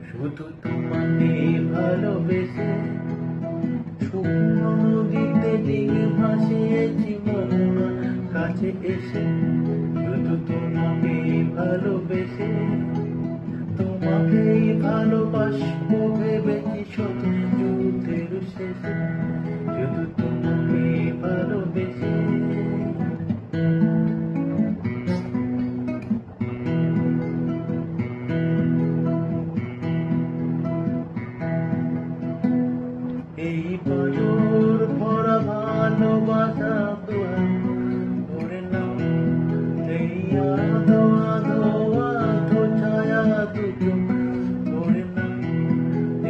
শুধু তোমাকে ভালোবেসে শুকনো নদীতে ডিঙি ভাসিয়েছি মোহনার কাছে এসে। শুধু তোমাকে ভালোবেসে তোমাকেই ভালোবাসবো ভেবেছি শত যুদ্ধের শেষে। শুধু তোমাকে ভালোবেসে এই বছর ভরা ভালোবাসা দুহাত ভরে নাও। এই আধো আধো আধো ছায়া দুটো ভরে নাও।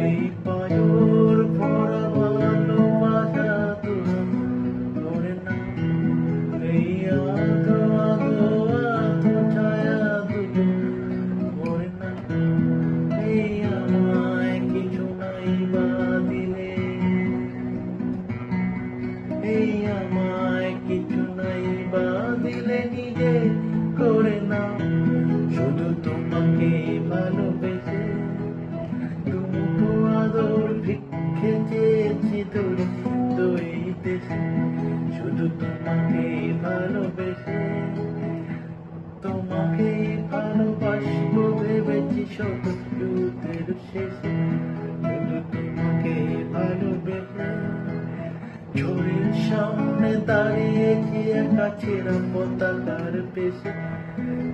এই বছর ভরা ভালোবাসা দুহাত ভরে নাও। এই আধো আধো আধো ছায়া দুটো ভরে নাও। এই আমায় কিছু নাই বা দিলে, এই আমায় কিছু নাই বা দিলে নিজে করে নাও। শুধু তোমাকে ভালোবেসে দুমুঠো আদর ভিক্ষে চেয়েছি তোরে তো এই দেশে। শুধু তোমাকে ভালোবেসে তোমাকেই ভালোবাসবো ভেবেছি শত যুদ্ধের শেষে। শুধু তোমাকে ভালোবেসে ঝড়ের সামনে দাঁড়িয়েছি একা ছেঁড়া পতাকার পেশে।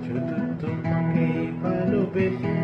শুধু তোমাকে ভালোবেসে